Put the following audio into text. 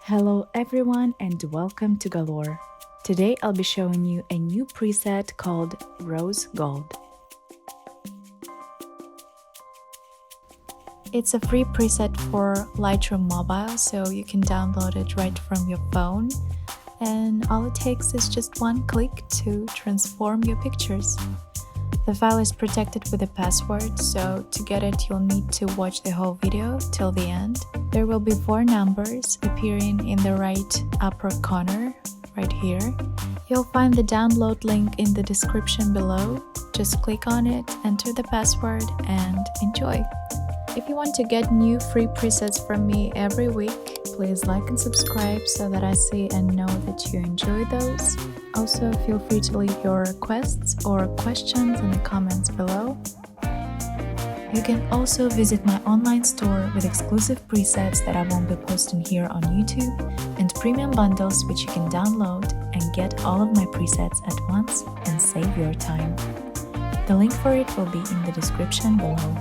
Hello everyone and welcome to Galore. Today I'll be showing you a new preset called Rose Gold. It's a free preset for Lightroom Mobile, so you can download it right from your phone. And all it takes is just one click to transform your pictures. The file is protected with a password, so to get it you'll need to watch the whole video till the end. There will be 4 numbers appearing in the right upper corner, right here. You'll find the download link in the description below. Just click on it, enter the password, and enjoy! If you want to get new free presets from me every week, please like and subscribe so that I see and know that you enjoy those. Also, feel free to leave your requests or questions in the comments below. You can also visit my online store with exclusive presets that I won't be posting here on YouTube and premium bundles which you can download and get all of my presets at once and save your time. The link for it will be in the description below.